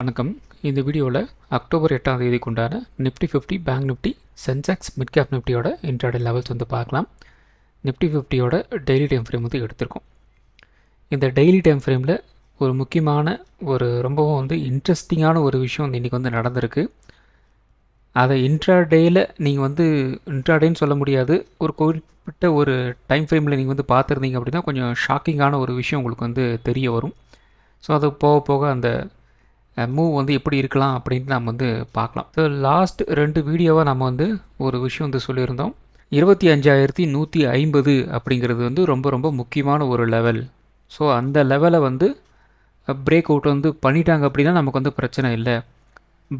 வணக்கம். இந்த வீடியோவில் அக்டோபர் 8ஆம் தேதிக்கு உண்டான Nifty 50 bank Nifty Sensex mid cap நிஃப்டியோட இன்ட்ராடே லெவல்ஸ் பார்க்கலாம். நிஃப்டி 50யோட டெய்லி டைம் ஃப்ரேம் எடுத்திருக்கோம். இந்த டெய்லி டைம் ஃப்ரேமில் ஒரு முக்கியமான ரொம்பவும் இன்ட்ரெஸ்டிங்கான ஒரு விஷயம் இன்றைக்கி நடந்திருக்கு. அதை இன்ட்ராடேயில் நீங்கள் இன்ட்ராடேன்னு சொல்ல முடியாது, ஒரு குறிப்பிட்ட ஒரு டைம் ஃப்ரேமில் நீங்கள் பார்த்துருந்தீங்க அப்படின்னா கொஞ்சம் ஷாக்கிங்கான ஒரு விஷயம் உங்களுக்கு தெரிய வரும். ஸோ அது போக போக அந்த மூவ் எப்படி இருக்கலாம் அப்படின்ட்டு நம்ம பார்க்கலாம். ஸோ லாஸ்ட் 2 வீடியோவாக நம்ம ஒரு விஷயம் சொல்லியிருந்தோம். 25,150 அப்படிங்கிறது ரொம்ப ரொம்ப முக்கியமான ஒரு லெவல். ஸோ அந்த லெவலை பிரேக் அவுட் பண்ணிட்டாங்க அப்படின்னா நமக்கு பிரச்சனை இல்லை.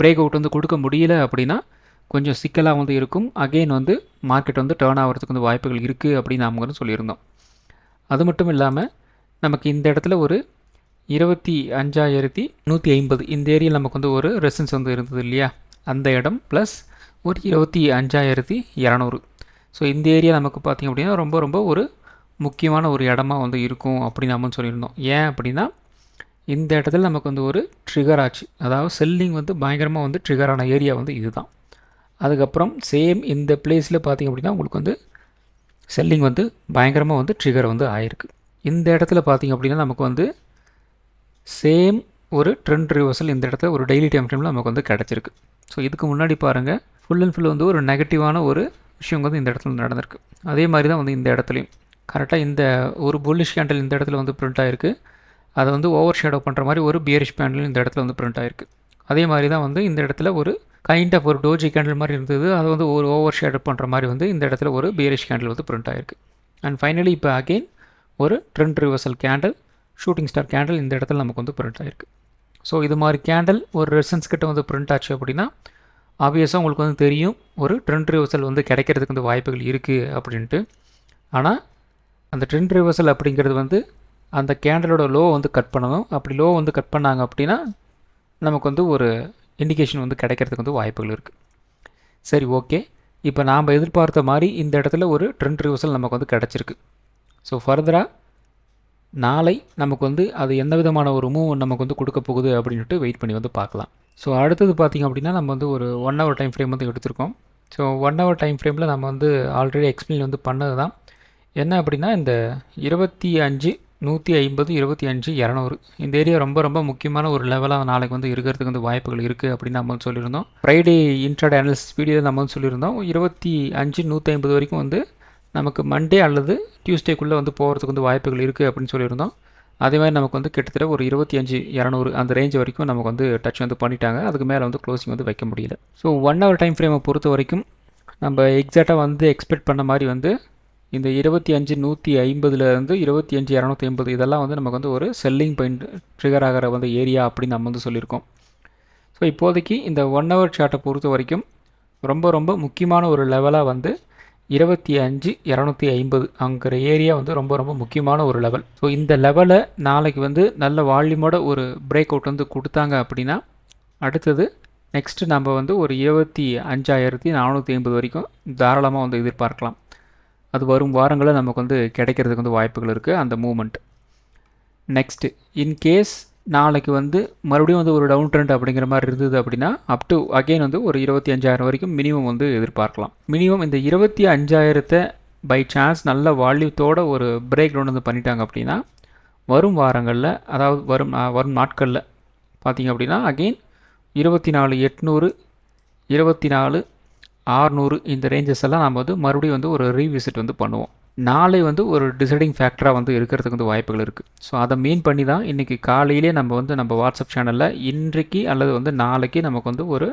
பிரேக் அவுட் கொடுக்க முடியல அப்படின்னா கொஞ்சம் சிக்கலாக இருக்கும். அகெயின் மார்க்கெட் டேர்ன் ஆகிறதுக்கு வாய்ப்புகள் இருக்குது அப்படின்னு நாம சொல்லியிருந்தோம். அது மட்டும் இல்லாமல் நமக்கு இந்த இடத்துல ஒரு 25,150 இந்த ஏரியா நமக்கு ஒரு ரெசன்ஸ் இருந்தது இல்லையா, அந்த இடம் ப்ளஸ் ஒரு 25,200. ஸோ இந்த ஏரியா நமக்கு பார்த்திங்க அப்படின்னா ரொம்ப ரொம்ப ஒரு முக்கியமான ஒரு இடமா இருக்கும் அப்படின்னு நம்ம சொல்லியிருந்தோம். ஏன் அப்படின்னா இந்த இடத்துல நமக்கு ஒரு ட்ரிகர் ஆச்சு, அதாவது செல்லிங் பயங்கரமாக ட்ரிகரான ஏரியா இதுதான். அதுக்கப்புறம் சேம் இந்த பிளேஸில் பார்த்திங்க அப்படின்னா உங்களுக்கு செல்லிங் பயங்கரமாக ட்ரிகர் ஆயிருக்கு. இந்த இடத்துல பார்த்திங்க அப்படின்னா நமக்கு சேம் ஒரு ட்ரெண்ட் ரிவர்சல் இந்த இடத்துல ஒரு டெய்லி டைம் ஃப்ரேமில் நமக்கு கிடச்சிருக்கு. ஸோ இதுக்கு முன்னாடி பாருங்கள் ஃபுல் அண்ட் ஃபுல் ஒரு நெகட்டிவான ஒரு விஷயம் இந்த இடத்துல நடந்திருக்கு. அதே மாதிரி தான் இந்த இடத்துலையும் கரெக்டாக இந்த ஒரு புல்லிஷ் கேண்டில் இந்த இடத்துல பிரிண்ட் ஆகிருக்கு. அதை ஓவர் ஷேடோ பண்ணுற மாதிரி ஒரு பியரிஷ் கேண்டில் இந்த இடத்துல பிரிண்ட் ஆகிருக்கு. அதே மாதிரி தான் இந்த இடத்துல ஒரு கைண்ட் ஆஃப் ஒரு டோஜி கேண்டில் மாதிரி இருந்தது, அதை ஒரு ஓவர் ஷேடோ பண்ணுற மாதிரி இந்த இடத்துல ஒரு பியரிஷ் கேண்டில் பிரிண்ட் ஆகிருக்கு. அண்ட் ஃபைனலி இப்போ அகெயின் ஒரு trend reversal candle shooting star candle இந்த இடத்துல நமக்கு பிரிண்ட் ஆகிருக்கு. ஸோ இது மாதிரி கேண்டில் ஒரு ரெசன்ஸ் கிட்ட பிரிண்ட் ஆச்சு அப்படின்னா ஆப்வியஸாக உங்களுக்கு தெரியும் ஒரு ட்ரெண்ட் ரிவர்சல் கிடைக்கிறதுக்கு வாய்ப்புகள் இருக்குது அப்படின்ட்டு. ஆனால் அந்த ட்ரெண்ட் ரிவர்சல் அப்படிங்கிறது அந்த கேண்டலோட லோ கட் பண்ணணும். அப்படி லோ கட் பண்ணாங்க அப்படின்னா நமக்கு ஒரு இண்டிகேஷன் கிடைக்கிறதுக்கு வாய்ப்புகள் இருக்குது. சரி, ஓகே. இப்போ நாம் எதிர்பார்த்த மாதிரி இந்த இடத்துல ஒரு ட்ரெண்ட் ரிவர்சல் நமக்கு கிடச்சிருக்கு. ஸோ ஃபர்தராக நாளை நமக்கு அது எந்த விதமான ஒரு மூவ் நமக்கு கொடுக்க போகுது அப்படின்ட்டு வெயிட் பண்ணி பார்க்கலாம். ஸோ அடுத்தது பார்த்திங்க அப்படின்னா நம்ம ஒரு 1 hour டைம் ஃப்ரேம் எடுத்திருக்கோம். ஸோ 1 hour டைம் ஃப்ரேமில் நம்ம ஆல்ரெடி எக்ஸ்பிளைன் பண்ணது தான். என்ன அப்படின்னா இந்த 25,150 25,200 இந்த ஏரியா ரொம்ப ரொம்ப முக்கியமான ஒரு லெவலாக நாளைக்கு இருக்கிறதுக்கு வாய்ப்புகள் இருக்குது அப்படின்னு நம்ம சொல்லியிருந்தோம். ஃப்ரைடே இன்ட்ராடே அனாலிசிஸ் வீடியோ நம்ம சொல்லியிருந்தோம் 25,150 வரைக்கும் நமக்கு மண்டே அல்லது டியூஸ்டேக்குள்ளே போகிறதுக்கு வாய்ப்புகள் இருக்குது அப்படின்னு சொல்லியிருந்தோம். அதே மாதிரி நமக்கு கிட்டத்தட்ட ஒரு 25,200 அந்த ரேஞ்ச் வரைக்கும் நமக்கு டச் பண்ணிட்டாங்க. அதுக்கு மேலே க்ளோசிங் வைக்க முடியல. ஸோ 1 hour டைம் ஃப்ரேமை பொறுத்த வரைக்கும் நம்ம எக்ஸாக்டாக எக்ஸ்பெக்ட் பண்ண மாதிரி இந்த 25,150லேருந்து 25,250 இதெல்லாம் நமக்கு ஒரு செல்லிங் பாயிண்ட் ட்ரிகர் ஆகிற ஏரியா அப்படின்னு நம்ம சொல்லியிருக்கோம். ஸோ இப்போதைக்கு இந்த 1 hour சார்ட்டை பொறுத்த வரைக்கும் ரொம்ப ரொம்ப முக்கியமான ஒரு லெவலாக 25,250 அங்கிற ஏரியா ரொம்ப ரொம்ப முக்கியமான ஒரு லெவல். ஸோ இந்த லெவலை நாளைக்கு நல்ல வால்யூமோட ஒரு பிரேக் அவுட் கொடுத்தாங்க அப்படின்னா அடுத்தது நெக்ஸ்ட்டு நம்ம ஒரு 25,450 வரைக்கும் தாராளமாக எதிர்பார்க்கலாம். அது வரும் வாரங்களில் நமக்கு கிடைக்கிறதுக்கு வாய்ப்புகள் இருக்குது அந்த மூமெண்ட். நெக்ஸ்ட்டு இன்கேஸ் நாளைக்கு மறுபடியும் ஒரு டவுன் ட்ரெண்ட் அப்படிங்கிற மாதிரி இருந்தது அப்படின்னா அப் டு அகெயின் ஒரு 25,000 வரைக்கும் மினிமம் எதிர்பார்க்கலாம். மினிமம் இந்த 25,000 பை சான்ஸ் நல்ல வால்யூத்தோட ஒரு பிரேக் டவுன் பண்ணிட்டாங்க அப்படின்னா வரும் வாரங்களில், அதாவது வரும் நாட்களில் பார்த்திங்க அப்படின்னா அகெயின் 24,800 24,600 இந்த ரேஞ்சஸ் எல்லாம் நம்ம மறுபடியும் ஒரு ரீவிசிட் பண்ணுவோம். நாளை ஒரு டிசைடிங் ஃபேக்டராக இருக்கிறதுக்கு வாய்ப்புகள் இருக்குது. ஸோ அதை மீன் பண்ணி தான் இன்றைக்கி காலையிலே நம்ம வாட்ஸ்அப் சேனலில் இன்றைக்கு அல்லது நாளைக்கு நமக்கு ஒரு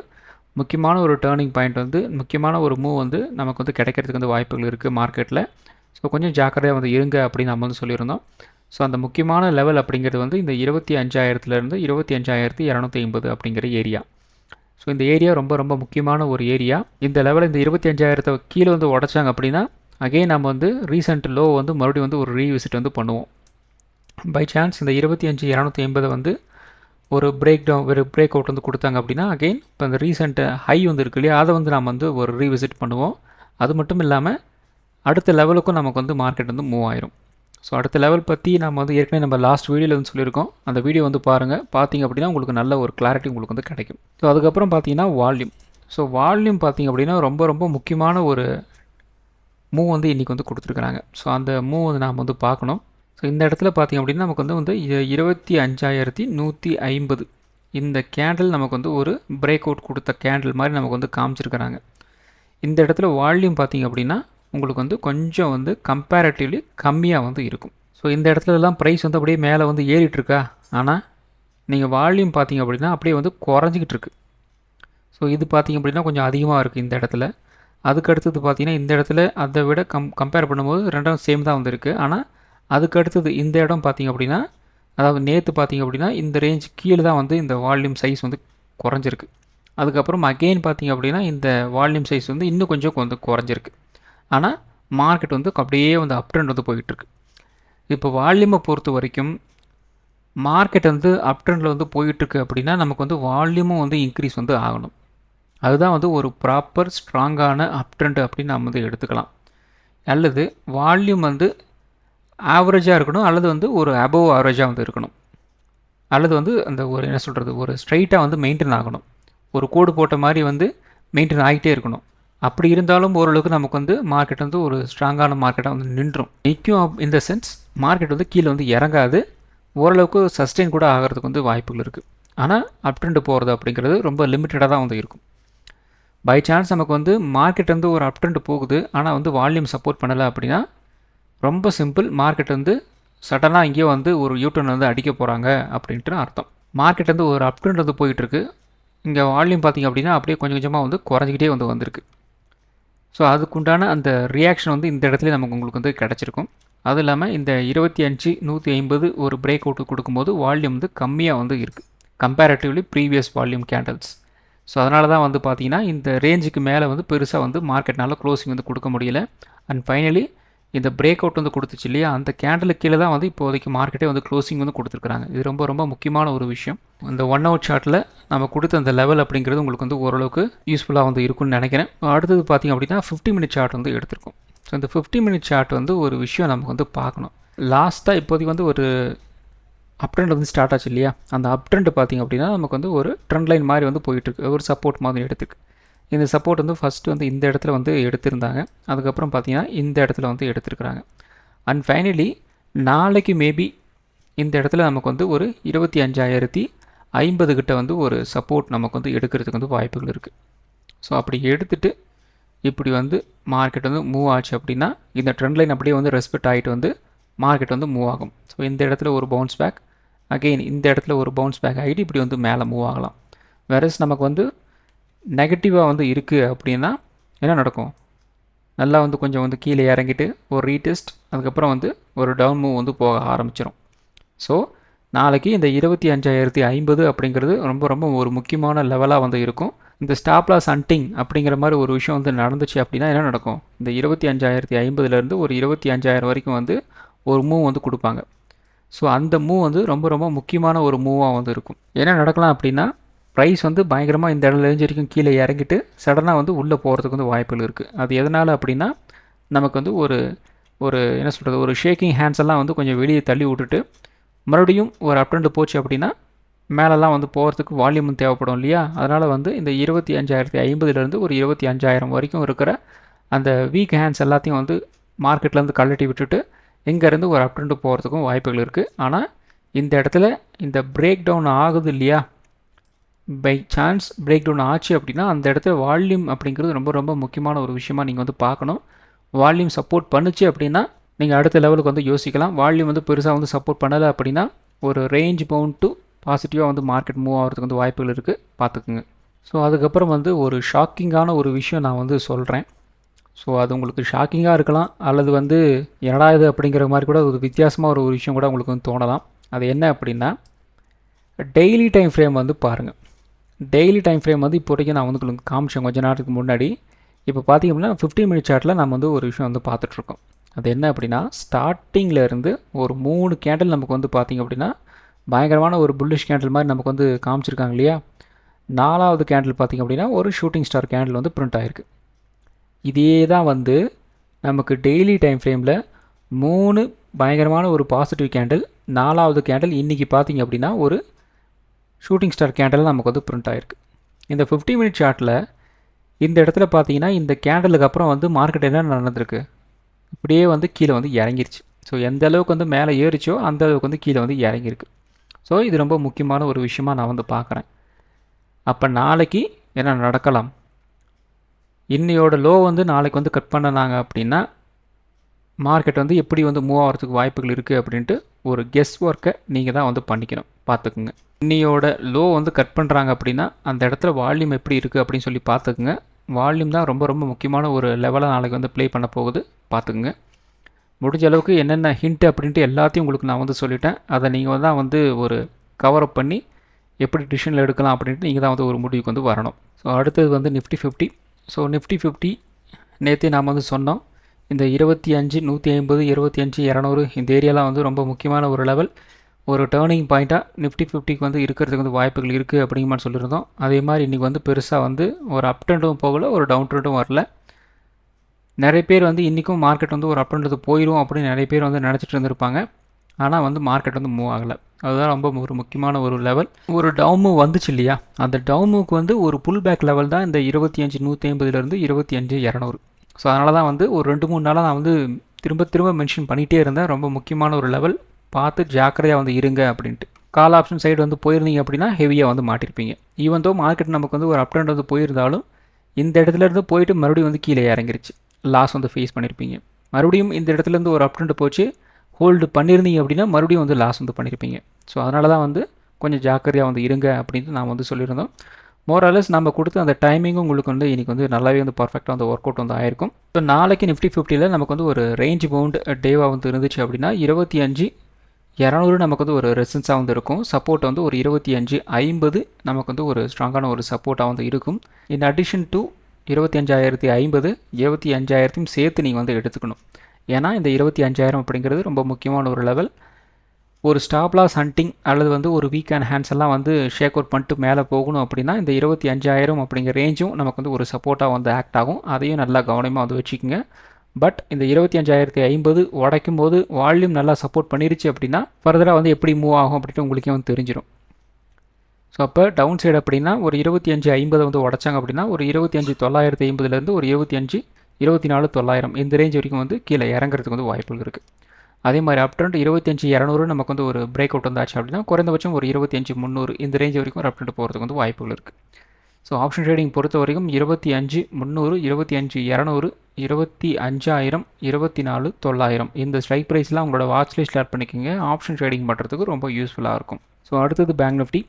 முக்கியமான ஒரு டேர்னிங் பாயிண்ட் முக்கியமான ஒரு மூவ் நமக்கு கிடைக்கிறதுக்கு வாய்ப்புகள் இருக்குது மார்க்கெட்டில். ஸோ கொஞ்சம் ஜாக்கிரதையாக இருங்க அப்படின்னு நம்ம சொல்லியிருந்தோம். ஸோ அந்த முக்கியமான லெவல் அப்படிங்கிறது இந்த 25,000லேருந்து 25,250 அப்படிங்கிற ஏரியா. ஸோ இந்த ஏரியா ரொம்ப ரொம்ப முக்கியமான ஒரு ஏரியா. இந்த லெவலில் இந்த 25,000 கீழே உடைச்சாங்க அப்படின்னா அகெயின் நம்ம ரீசெண்ட் லோ மறுபடியும் ஒரு ரீவிசிட் பண்ணுவோம். பை சான்ஸ் இந்த 25,250 ஒரு பிரேக் அவுட் கொடுத்தாங்க அப்படின்னா அகெயின் இப்போ இந்த ரீசெண்ட் ஹை இருக்கு இல்லையா, அதை நாம் ஒரு ரீவிசிட் பண்ணுவோம். அது மட்டும் இல்லாமல் அடுத்த லெவலுக்கும் நமக்கு மார்க்கெட் மூவ் ஆயிரும். ஸோ அடுத்த லெவல் பற்றி நம்ம வந்து ஏற்கனவே நம்ம லாஸ்ட் வீடியோவில் வந்து சொல்லியிருக்கோம். அந்த வீடியோ வந்து பாருங்கள். பார்த்தீங்க அப்படின்னா உங்களுக்கு நல்ல ஒரு கிளாரிட்டி உங்களுக்கு வந்து கிடைக்கும். ஸோ அதுக்கப்புறம் பார்த்தீங்கன்னா வால்யூம். ஸோ வால்யூம் பார்த்தீங்க அப்படின்னா ரொம்ப ரொம்ப முக்கியமான ஒரு மூவ் வந்து இன்றைக்கி வந்து கொடுத்துருக்குறாங்க. ஸோ அந்த மூவ் வந்து நாம் வந்து பார்க்கணும். ஸோ இந்த இடத்துல பார்த்தீங்க அப்படின்னா நமக்கு வந்து 25,150 இந்த கேண்டில் நமக்கு வந்து ஒரு பிரேக் அவுட் கொடுத்த கேண்டில் மாதிரி நமக்கு வந்து காமிச்சிருக்கிறாங்க. இந்த இடத்துல வால்யூம் பார்த்தீங்க அப்படின்னா உங்களுக்கு வந்து கொஞ்சம் வந்து கம்பேரட்டிவ்லி கம்மியாக வந்து இருக்கும். ஸோ இந்த இடத்துலலாம் ப்ரைஸ் வந்து அப்படியே மேலே வந்து ஏறிட்டுருக்கா, ஆனால் நீங்கள் வால்யூம் பார்த்தீங்க அப்படின்னா அப்படியே வந்து குறைஞ்சிக்கிட்டு இருக்கு. ஸோ இது பார்த்தீங்க அப்படின்னா கொஞ்சம் அதிகமாக இருக்குது இந்த இடத்துல. அதுக்கு அடுத்தது பார்த்தீங்கன்னா இந்த இடத்துல அதை விட கம்பேர் பண்ணும்போது ரெண்டும் சேம் தான் வந்துருக்கு. ஆனால் அதுக்கு அடுத்தது இந்த இடம் பார்த்தீங்க அப்படின்னா, அதாவது நேற்று பார்த்தீங்க அப்படின்னா இந்த ரேஞ்ச் கீழே தான் வந்து இந்த வால்யூம் சைஸ் வந்து குறைஞ்சிருக்கு. அதுக்கப்புறம் அகெயின் பார்த்தீங்க அப்படின்னா இந்த வால்யூம் சைஸ் வந்து இன்னும் கொஞ்சம் வந்து குறைஞ்சிருக்கு. ஆனால் மார்க்கெட் வந்து அப்படியே வந்து அப் ட்ரெண்ட் வந்து போயிட்டுருக்கு. இப்போ வால்யூமை பொறுத்த வரைக்கும் மார்க்கெட் வந்து அப் ட்ரெண்டில் வந்து போயிட்டுருக்கு அப்படின்னா நமக்கு வந்து வால்யூமும் வந்து இன்க்ரீஸ் வந்து ஆகணும். அதுதான் வந்து ஒரு ப்ராப்பர் ஸ்ட்ராங்கான அப் ட்ரெண்ட் அப்படின்னு நம்ம வந்து எடுத்துக்கலாம். அல்லது வால்யூம் வந்து ஆவரேஜாக இருக்கணும், அல்லது வந்து ஒரு அபவ் ஆவரேஜாக வந்து இருக்கணும், அல்லது வந்து அந்த ஒரு என்ன சொல்கிறது ஒரு ஸ்ட்ரைட்டாக வந்து மெயின்டைன் ஆகணும். ஒரு கோடு போட்ட மாதிரி வந்து மெயின்டைன் ஆகிட்டே இருக்கணும். அப்படி இருந்தாலும் ஓரளவுக்கு நமக்கு வந்து மார்க்கெட் வந்து ஒரு ஸ்ட்ராங்கான மார்க்கெட்டாக வந்து நின்றும் நிற்கும். இந்த சென்ஸ் மார்க்கெட் வந்து கீழே வந்து இறங்காது, ஓரளவுக்கு சஸ்டெயின் கூட ஆகிறதுக்கு வந்து வாய்ப்புகள் இருக்குது. ஆனால் அப் ட்ரெண்ட் போகிறது அப்படிங்கிறது ரொம்ப லிமிட்டடாக தான் வந்து இருக்கும். பை சான்ஸ் நமக்கு வந்து மார்க்கெட் வந்து ஒரு அப் ட்ரெண்ட் போகுது, ஆனால் வந்து வால்யூம் சப்போர்ட் பண்ணலை அப்படின்னா ரொம்ப சிம்பிள், மார்க்கெட் வந்து சடனாக இங்கேயோ வந்து ஒரு யூட்டர்ன் வந்து அடிக்க போகிறாங்க அப்படின்ட்டு அர்த்தம். மார்க்கெட் வந்து ஒரு அப் ட்ரெண்ட் வந்து போயிட்டுருக்கு, இங்கே வால்யூம் பார்த்திங்க அப்படின்னா அப்படியே கொஞ்சம் கொஞ்சமாக வந்து குறைஞ்சிக்கிட்டே வந்து வந்திருக்கு. ஸோ அதுக்குண்டான அந்த ரியாக்ஷன் வந்து இந்த இடத்துல நமக்கு உங்களுக்கு வந்து கிடச்சிருக்கும். அதுவும் இல்லாமல் இந்த 25,150 ஒரு பிரேக் அவுட் கொடுக்கும்போது வால்யூம் வந்து கம்மியாக வந்து இருக்குது comparatively previous volume candles. So அதனால தான் வந்து பார்த்திங்கன்னா இந்த ரேஞ்சுக்கு மேலே வந்து பெருசாக வந்து மார்க்கெட்னால க்ளோசிங் வந்து கொடுக்க முடியல. அண்ட் ஃபைனலி இந்த பிரேக் அவுட் வந்து கொடுத்துச்சு இல்லையா, அந்த கேண்டலுக்கு கீழே தான் வந்து இப்போதைக்கு மார்க்கெட்டே வந்து க்ளோசிங் வந்து கொடுத்துருக்குறாங்க. இது ரொம்ப ரொம்ப முக்கியமான ஒரு விஷயம். இந்த 1 ஹவர் சார்ட்டில் நம்ம கொடுத்த அந்த லெவல் அப்படிங்கிறது உங்களுக்கு வந்து ஓரளவுக்கு யூஸ்ஃபுல்லாக வந்து இருக்கும்னு நினைக்கிறேன். அடுத்தது பார்த்திங்க அப்படின்னா 50 மினிட் சார்ட் வந்து எடுத்திருக்கோம். ஸோ இந்த 50 மினிட் சார்ட் வந்து ஒரு விஷயம் நமக்கு வந்து பார்க்கணும். லாஸ்ட்டாக இப்போதைக்கு வந்து ஒரு அப் ட்ரெண்ட் வந்து ஸ்டார்ட் ஆச்சு இல்லையா, அந்த அப் ட்ரெண்ட் பார்த்திங்க அப்படின்னா நமக்கு வந்து ஒரு ட்ரெண்ட் லைன் மாதிரி வந்து போயிட்டுருக்கு, ஒரு சப்போர்ட் மாதிரி எடுத்துருக்கு. இந்த சப்போர்ட் வந்து ஃபஸ்ட்டு வந்து இந்த இடத்துல வந்து எடுத்திருந்தாங்க, அதுக்கப்புறம் பார்த்திங்கன்னா இந்த இடத்துல வந்து எடுத்துருக்குறாங்க. அண்ட் ஃபைனலி நாளைக்கு மேபி இந்த இடத்துல நமக்கு வந்து ஒரு 25,050 கிட்ட வந்து ஒரு சப்போர்ட் நமக்கு வந்து எடுக்கிறதுக்கு வந்து வாய்ப்புகள் இருக்குது. ஸோ அப்படி எடுத்துகிட்டு இப்படி வந்து மார்க்கெட் வந்து மூவ் ஆச்சு அப்படின்னா இந்த ட்ரெண்ட் லைன் அப்படியே வந்து ரெஸ்பெக்ட் ஆகிட்டு வந்து மார்க்கெட் வந்து மூவ் ஆகும். ஸோ இந்த இடத்துல ஒரு பவுன்ஸ் பேக், அகெயின் இந்த இடத்துல ஒரு பவுன்ஸ் பேக் ஆகிட்டு இப்படி வந்து மேலே மூவ் ஆகலாம். வேறஸ் நமக்கு வந்து நெகட்டிவாக வந்து இருக்குது அப்படின்னா என்ன நடக்கும், நல்லா வந்து கொஞ்சம் வந்து கீழே இறங்கிட்டு ஒரு ரீடெஸ்ட், அதுக்கப்புறம் வந்து ஒரு டவுன் மூவ் வந்து போக ஆரம்பிச்சிடும். ஸோ நாளைக்கு இந்த 25,050 அப்படிங்கிறது ரொம்ப ரொம்ப ஒரு முக்கியமான லெவலாக வந்து இருக்கும். இந்த ஸ்டாப் லாஸ் ஹண்டிங் அப்படிங்கிற மாதிரி ஒரு விஷயம் வந்து நடந்துச்சு அப்படின்னா என்ன நடக்கும், இந்த 25,050 ஒரு 25,000 வரைக்கும் வந்து ஒரு மூவ் வந்து கொடுப்பாங்க. ஸோ அந்த மூவ் வந்து ரொம்ப ரொம்ப முக்கியமான ஒரு மூவாக வந்து இருக்கும். என்ன நடக்கலாம் அப்படின்னா ப்ரைஸ் வந்து பயங்கரமாக இந்த இடம் ரேஞ்ச் வரைக்கும் கீழே இறங்கிட்டு சடனாக வந்து உள்ளே போகிறதுக்கு வந்து வாய்ப்புகள் இருக்குது. அது எதனால் அப்படின்னா நமக்கு வந்து ஒரு ஒரு என்ன சொல்கிறது ஒரு ஷேக்கிங் ஹேண்ட்ஸ் எல்லாம் வந்து கொஞ்சம் வெளியே தள்ளி விட்டுட்டு மறுபடியும் ஒரு அப் ட்ரெண்ட் போச்சு அப்படின்னா மேலெல்லாம் வந்து போகிறதுக்கு வால்யூம் தேவைப்படும் இல்லையா. அதனால் வந்து இந்த 25,050 ஒரு 25,000 வரைக்கும் இருக்கிற அந்த வீக் ஹேண்ட்ஸ் எல்லாத்தையும் வந்து மார்க்கெட்லேருந்து கழட்டி விட்டுட்டு இங்கேருந்து ஒரு அப் ட்ரெண்ட் போகிறதுக்கும் வாய்ப்புகள் இருக்குது. ஆனால் இந்த இடத்துல இந்த பிரேக் டவுன் ஆகுது இல்லையா, பை சான்ஸ் பிரேக் டவுன் ஆச்சு அப்படின்னா அந்த இடத்துல வால்யூம் அப்படிங்கிறது ரொம்ப ரொம்ப முக்கியமான ஒரு விஷயமா நீங்கள் வந்து பார்க்கணும். வால்யூம் சப்போர்ட் பண்ணுச்சு அப்படின்னா நீங்கள் அடுத்த லெவலுக்கு வந்து யோசிக்கலாம். வால்யூம் வந்து பெருசாக வந்து சப்போர்ட் பண்ணலை அப்படின்னா ஒரு ரேஞ்ச் பவுண்ட் டு பாசிட்டிவாக வந்து மார்க்கெட் மூவ் ஆகிறதுக்கு வந்து வாய்ப்புகள் இருக்குது, பார்த்துக்குங்க. ஸோ அதுக்கப்புறம் வந்து ஒரு ஷாக்கிங்கான ஒரு விஷயம் நான் வந்து சொல்கிறேன். ஸோ அது உங்களுக்கு ஷாக்கிங்காக இருக்கலாம், அல்லது வந்து என்னடா இது அப்படிங்கிற மாதிரி கூட ஒரு வித்தியாசமாக ஒரு விஷயம் கூட உங்களுக்கு வந்து தோணலாம். அது என்ன அப்படின்னா டெய்லி டைம் ஃப்ரேம் வந்து பாருங்கள். டெய்லி டைம் ஃப்ரேம் வந்து இப்போதைக்கு நான் வந்து உங்களுக்கு காமிச்சேன் கொஞ்சம் நேரத்துக்கு முன்னாடி. இப்போ பார்த்திங்க அப்படின்னா 15 மினிட் சார்ட்டில் நம்ம வந்து ஒரு விஷயம் வந்து பார்த்துட்ருக்கோம். அது என்ன அப்படின்னா ஸ்டார்டிங்கில் இருந்து ஒரு 3 கேண்டில் நமக்கு வந்து பார்த்திங்க அப்படின்னா பயங்கரமான ஒரு புல்லிஷ் கேண்டில் மாதிரி நமக்கு வந்து காமிச்சிருக்காங்க இல்லையா. 4வது கேண்டில் பார்த்திங்க அப்படின்னா ஒரு ஷூட்டிங் ஸ்டார் கேண்டில் வந்து பிரிண்ட் ஆகிருக்கு. இதே தான் வந்து நமக்கு டெய்லி டைம் ஃப்ரேமில் 3 பயங்கரமான ஒரு பாசிட்டிவ் கேண்டில். 4வது கேண்டில் இன்றைக்கி பார்த்தீங்க அப்படின்னா ஒரு ஷூட்டிங் ஸ்டார் கேண்டில் நமக்கு வந்து பிரிண்ட் ஆகிருக்கு. இந்த 50 மினிட் சார்ட்டில் இந்த இடத்துல பார்த்தீங்கன்னா இந்த கேண்டலுக்கு அப்புறம் வந்து மார்க்கெட் என்ன நடந்திருக்கு, இப்படியே வந்து கீழே வந்து இறங்கிருச்சு. ஸோ எந்த அளவுக்கு வந்து மேலே ஏறிச்சோ அந்த அளவுக்கு வந்து கீழே வந்து இறங்கியிருக்கு. ஸோ இது ரொம்ப முக்கியமான ஒரு விஷயமா நான் வந்து பார்க்குறேன். அப்போ நாளைக்கு என்ன நடக்கலாம், இன்னையோட லோ வந்து நாளைக்கு வந்து கட் பண்ணினாங்க அப்படின்னா மார்க்கெட் வந்து எப்படி வந்து மூவ் ஆகிறதுக்கு வாய்ப்புகள் இருக்குது அப்படின்ட்டு ஒரு கெஸ் ஒர்க்கை நீங்கள் தான் வந்து பண்ணிக்கணும், பார்த்துக்குங்க. இன்னையோட லோ வந்து கட் பண்ணுறாங்க அப்படின்னா அந்த இடத்துல வால்யூம் எப்படி இருக்குது அப்படின்னு சொல்லி பார்த்துக்குங்க. வால்யூம் தான் ரொம்ப ரொம்ப முக்கியமான ஒரு லெவலாக நாளைக்கு வந்து ப்ளே பண்ண போகுது, பார்த்துக்குங்க. முடிஞ்ச அளவுக்கு என்னென்ன ஹிண்ட் அப்படின்ட்டு எல்லாத்தையும் உங்களுக்கு நான் வந்து சொல்லிட்டேன். அதை நீங்கள் தான் வந்து ஒரு கவரப் பண்ணி எப்படி டிசிஷனில் எடுக்கலாம் அப்படின்ட்டு நீங்கள் தான் வந்து ஒரு முடிவுக்கு வந்து வரணும். ஸோ அடுத்தது வந்து நிஃப்டி 50. ஸோ நிஃப்டி 50 நேற்றே நாம் வந்து சொன்னோம், இந்த 25 150 25 200 இந்த ஏரியாலாம் வந்து ரொம்ப முக்கியமான ஒரு லெவல், ஒரு டேர்னிங் பாயிண்ட்டாக நிஃப்டி 50க்கு வந்து இருக்கிறதுக்கு வந்து வாய்ப்புகள் இருக்குது அப்படிங்கிற மாதிரி சொல்லியிருந்தோம். அதே மாதிரி இன்றைக்கி வந்து பெருசாக வந்து ஒரு அப் ட்ரெண்டும் போகல, ஒரு டவுன் ட்ரெண்டும் வரல. நிறைய பேர் வந்து இன்றைக்கும் மார்க்கெட் வந்து ஒரு அப் ட்ரெண்டு போயிடும் அப்படின்னு நிறைய பேர் வந்து நினச்சிட்டு இருந்திருப்பாங்க. ஆனால் வந்து மார்க்கெட் வந்து மூவ் ஆகலை. அதுதான் ரொம்ப ஒரு முக்கியமான ஒரு லெவல். ஒரு டவுன் மூவ் வந்துச்சு இல்லையா, அந்த டவுன் மூவ்க்கு வந்து ஒரு புல் பேக் லெவல் தான் இந்த 25 150 25 200. ஸோ அதனால தான் வந்து ஒரு 2-3 நாளாக நான் வந்து திரும்ப மென்ஷன் பண்ணிகிட்டே இருந்தேன், ரொம்ப முக்கியமான ஒரு லெவல், பார்த்து ஜாக்கிரதையாக வந்து இருங்க அப்படின்ட்டு. கால் ஆப்ஷன் சைடு வந்து போயிருந்தீங்க அப்படின்னா ஹெவியாக வந்து மாட்டிருப்பீங்க. ஈவன் தோ மார்க்கெட் நமக்கு வந்து ஒரு அப் ட்ரெண்ட் வந்து போயிருந்தாலும் இந்த இடத்துலேருந்து போயிட்டு மறுபடியும் வந்து கீழே இறங்கிருச்சு, லாஸ் வந்து ஃபேஸ் பண்ணியிருப்பீங்க. மறுபடியும் இந்த இடத்துலேருந்து ஒரு அப் ட்ரெண்ட் போச்சு, ஹோல்டு பண்ணியிருந்தீங்க அப்படின்னா மறுபடியும் வந்து லாஸ் வந்து பண்ணியிருப்பீங்க. ஸோ அதனால தான் வந்து கொஞ்சம் ஜாக்கிரதையாக வந்து இருங்க அப்படின்ட்டு நான் வந்து சொல்லியிருந்தோம். மோராலஸ் நம்ம கொடுத்த அந்த டைமிங்கும் உங்களுக்கு வந்து இன்றைக்கி வந்து நல்லாவே வந்து பர்ஃபெக்டாக வந்து ஒர்க் அவுட் வந்து ஆயிருக்கும். ஸோ நாளைக்கு நிஃப்டி 50ல் நமக்கு வந்து ஒரு ரேஞ்ச் பவுண்ட் டேவாக வந்து இருந்துச்சு அப்படின்னா 25 200 நமக்கு வந்து ஒரு ரெசிஸ்டன்ஸாக வந்து இருக்கும். சப்போர்ட் வந்து ஒரு 25 50 நமக்கு வந்து ஒரு ஸ்ட்ராங்கான ஒரு சப்போர்ட்டாக வந்து இருக்கும். இன் அடிஷன் டு 25,050 25,000 சேர்த்து நீங்கள் வந்து எடுத்துக்கணும். ஏன்னா இந்த 25,000 அப்படிங்கிறது ரொம்ப முக்கியமான ஒரு லெவல். ஒரு ஸ்டாப் லாஸ் ஹண்டிங் அல்லது வந்து ஒரு வீக் அண்ட் ஹேண்ட்ஸ் எல்லாம் வந்து ஷேக் அவுட் பண்ணிட்டு மேலே போகணும் அப்படின்னா இந்த 25,000 அப்படிங்கிற ரேஞ்சும் நமக்கு வந்து ஒரு சப்போர்ட்டாக வந்து ஆக்ட் ஆகும். அதையும் நல்லா கவனமாக வந்து வச்சுக்கோங்க. பட் இந்த 25,050 உடைக்கும் போது வால்யூம் நல்லா சப்போர்ட் பண்ணிருச்சு அப்படின்னா ஃபர்தராக வந்து எப்படி மூவ் ஆகும் அப்படின்ட்டு உங்களுக்கே வந்து தெரிஞ்சிடும். ஸோ அப்போ டவுன் சைடு அப்படின்னா ஒரு 25,50 வந்து உடைச்சாங்க அப்படின்னா ஒரு 25,950 ஒரு 24,900 இந்த ரேஞ்ச் வரைக்கும் வந்து கீழே இறங்குறதுக்கு வந்து வாய்ப்புகள் இருக்குது. அதே மாதிரி அப் ட்ரெண்ட் 25,200 நமக்கு வந்து ஒரு பிரேக் அவுட் வந்தாச்சு அப்படின்னா குறைந்தபட்சம் ஒரு 25,300 இந்த ரேஞ்ச் வரைக்கும் ஒரு அப் ட்ரெண்ட் போகிறதுக்கு வந்து வாய்ப்புகள் இருக்குது. ஸோ ஆப்ஷன் ட்ரேடிங் பொறுத்த வரைக்கும் 25,300 25,200 25,000 24,900 இந்த ஸ்ட்ரைக் ப்ரைஸ்லாம் உங்களோட வாட்ச் லிஸ்ட்டில் ஆட் பண்ணிக்கோங்க. ஆப்ஷன் ட்ரேடிங் பண்ணுறதுக்கு ரொம்ப யூஸ்ஃபுல்லாக இருக்கும். ஸோ அடுத்தது bank Nifty.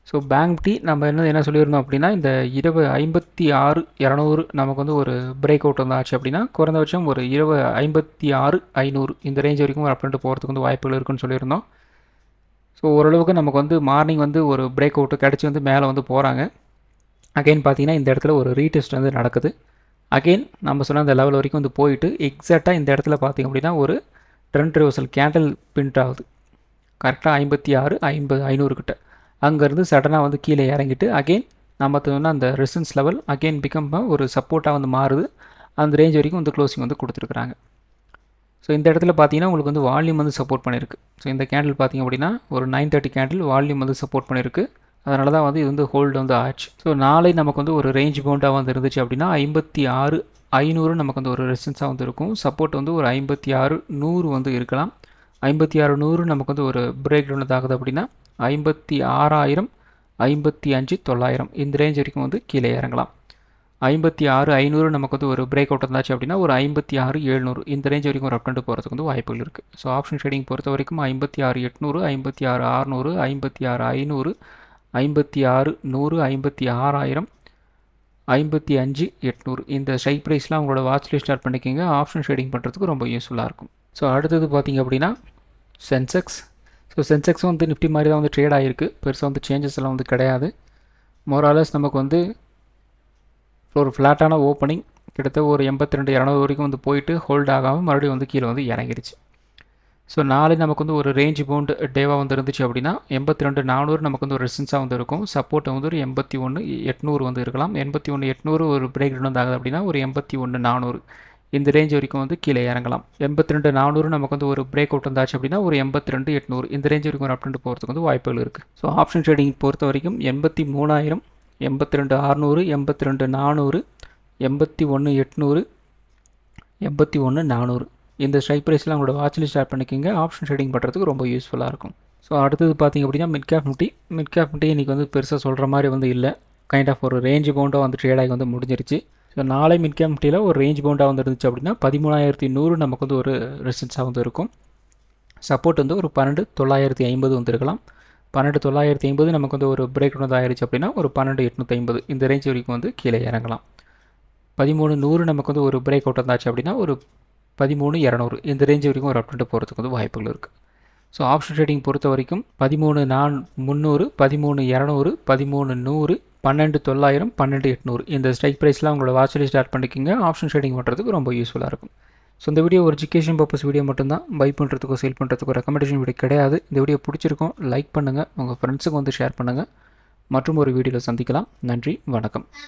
So bank Nifty நம்ம என்ன சொல்லியிருந்தோம் அப்படின்னா இந்த 56,200 நமக்கு வந்து ஒரு பிரேக் அவுட் வந்து ஆச்சு அப்படின்னா குறைந்தபட்சம் ஒரு 56,500 இந்த ரேஞ்ச் வரைக்கும் ஒரு அப் ட்ரெண்ட் போகிறதுக்கு வந்து வாய்ப்புகள் இருக்குன்னு சொல்லியிருந்தோம். ஸோ ஓரளவுக்கு நமக்கு வந்து மார்னிங் வந்து ஒரு பிரேக் அவுட்டு கிடச்சி வந்து மேலே வந்து போகிறாங்க. அகெயின் பார்த்தீங்கன்னா இந்த இடத்துல ஒரு ரீடெஸ்ட் வந்து நடக்குது. அகெயின் நம்ம சொன்ன அந்த லெவல் வரைக்கும் வந்து போயிட்டு எக்ஸாக்டாக இந்த இடத்துல பார்த்திங்க அப்படின்னா ஒரு ட்ரெண்ட் ரிவர்சல் கேண்டில் பிரிண்ட் ஆகுது கரெக்டாக 56,500 கிட்ட. அங்கேருந்து சடனாக வந்து கீழே இறங்கிட்டு அகெயின் நம்ம சொன்ன அந்த ரெசிஸ்டன்ஸ் லெவல் அகெயின் பிகம் ஒரு சப்போர்ட்டாக வந்து மாறுது. அந்த ரேஞ்ச் வரைக்கும் வந்து க்ளோசிங் வந்து கொடுத்துருக்குறாங்க. ஸோ இந்த இடத்துல பார்த்தீங்கன்னா உங்களுக்கு வந்து வால்யூம் வந்து சப்போர்ட் பண்ணியிருக்கு. ஸோ இந்த கேண்டில் பார்த்திங்க அப்படின்னா ஒரு 930 கேண்டில் வால்யூம் வந்து சப்போர்ட் பண்ணியிருக்கு. அதனால தான் வந்து இது வந்து ஹோல்டு வந்து ஆச்சு. ஸோ நாளை நமக்கு வந்து ஒரு ரேஞ்ச் பவுண்டாக வந்து இருந்துச்சு அப்படின்னா 56,500 நமக்கு வந்து ஒரு ரெசிஸ்டன்ஸாக வந்து இருக்கும். சப்போர்ட் வந்து ஒரு 56,100 வந்து இருக்கலாம். 56,100 நமக்கு வந்து ஒரு பிரேக் டவுன் ஆகுது அப்படின்னா 56,000 55,900 இந்த ரேஞ்ச் வரைக்கும் வந்து கீழே இறங்கலாம். 56,500 நமக்கு வந்து ஒரு பிரேக் அவுட் இருந்தாச்சு அப்படின்னா ஒரு 56,700 இந்த ரேஞ்ச் வரைக்கும் ஒரு அப் ட்ரெண்ட் போகிறதுக்கு வந்து வாய்ப்புகள் இருக்குது. ஸோ ஆப்ஷன் ட்ரேடிங் பொறுத்த வரைக்கும் 56,800 56,600 56,500 56,100 56,000 55,800 இந்த ஸ்ட்ரைக் ப்ரைஸ்லாம் உங்களோட வாட்ச் லிஸ்ட் ஸ்டார்ட் பண்ணிக்கோங்க. ஆப்ஷன் ட்ரேடிங் பண்ணுறதுக்கு ரொம்ப யூஸ்ஃபுல்லாக இருக்கும். ஸோ அடுத்தது பார்த்திங்க அப்படின்னா சென்செக்ஸ். ஸோ சென்செக்ஸும் வந்து நிஃப்டி மாதிரி தான் வந்து ட்ரேட் ஆகிருக்கு. பெருசாக வந்து சேஞ்சஸ் எல்லாம் வந்து கிடையாது. மோராலஸ் நமக்கு வந்து ஒரு ஃப்ளாட்டான ஓப்பனிங் கிட்டத்தட்ட ஒரு 82,200 வரைக்கும் வந்து போயிட்டு ஹோல்ட் ஆகாமல் மறுபடியும் வந்து கீழே வந்து இறங்கிடுச்சு. ஸோ நாளை நமக்கு வந்து ஒரு ரேஞ்ச் பவுண்ட் டேவாக வந்து இருந்துச்சு அப்படின்னா 82,400 நமக்கு வந்து ஒரு ரெசிஸ்டன்ஸாக வந்து இருக்கும். சப்போர்ட் வந்து ஒரு 81,800 வந்து இருக்கலாம். 81,800 ஒரு பிரேக் டவுன் வந்து ஆகுது அப்படின்னா ஒரு 81,400 இந்த ரேஞ்ச் வரைக்கும் வந்து கீழே இறங்கலாம். 82,400 நமக்கு வந்து ஒரு பிரேக் அவுட் வந்தாச்சு அப்படின்னா ஒரு 82,800 இந்த ரேஞ்ச் வரைக்கும் ஒரு அப்டெண்ட் போகிறதுக்கு வந்து வாய்ப்புகள் இருக்குது. ஸோ ஆப்ஷன் ட்ரேடிங் பொறுத்த வரைக்கும் 83,000, 82,600, 82,400, 81,800, 81,400 இந்த ஸ்ட்ரைக் ப்ரைஸ்லாம் உங்களோட வாட்சில் ஸ்டார்ட் பண்ணிக்கிங்க. ஆப்ஷன் ட்ரேடிங் பண்ணுறதுக்கு ரொம்ப யூஸ்ஃபுல்லாக இருக்கும். ஸோ அடுத்தது பார்த்திங்க அப்படின்னா மிட் கேப் நிஃப்டி இன்றைக்கி வந்து பெருசாக சொல்கிற மாதிரி வந்து இல்லை. கைண்ட் ஆஃப் ஒரு ரேஞ்ச் பவுண்டாக வந்து ட்ரேடாகி வந்து முடிஞ்சிருச்சு. ஸோ நாளை மிட் கேப் நிஃப்டியில் ஒரு ரேஞ்ச் பவுண்டாக வந்து இருந்துச்சு அப்படின்னா 13,100 நமக்கு வந்து ஒரு ரெசிஸ்டன்ஸாக வந்து இருக்கும். சப்போர்ட் வந்து ஒரு 12,950 வந்து இருக்கலாம். 12,950 நமக்கு வந்து ஒரு பிரேக் வந்து ஆயிடுச்சு அப்படின்னா ஒரு 12,850 இந்த ரேஞ்ச் வரைக்கும் வந்து கீழே இறங்கலாம். 13,100 நமக்கு வந்து ஒரு பிரேக் அவுட் வந்தாச்சு அப்படின்னா ஒரு 13,200 இந்த ரேஞ்ச் வரைக்கும் ஒரு அப்டெண்ட் போகிறதுக்கு வந்து வாய்ப்புகள் இருக்குது. ஸோ ஆப்ஷன் ட்ரேடிங் பொறுத்த வரைக்கும் 13,300, 13,200, 13,100, 12,900, 12,800 இந்த ஸ்ட்ரைக் ப்ரைஸ்லாம் உங்களோட வாட்சில் ஸ்டார்ட் பண்ணிக்கிங்க. ஆப்ஷன் ட்ரேடிங் பண்ணுறதுக்கு ரொம்ப யூஸ்ஃபுல்லாக இருக்கும். ஸோ இந்த வீடியோ ஒரு எஜுகேஷன் பர்பஸ் வீடியோ மட்டும்தான். பை பண்ணுறதுக்கோ சேல் பண்ணுறதுக்கோ ரெக்கமெண்டேஷன் வீடியோ கிடையாது. இந்த வீடியோ பிடிச்சிருக்கும் லைக் பண்ணுங்கள், உங்கள் ஃப்ரெண்ட்ஸுக்கு வந்து ஷேர் பண்ணுங்கள். மற்றும் ஒரு வீடியோவில் சந்திக்கலாம். நன்றி, வணக்கம்.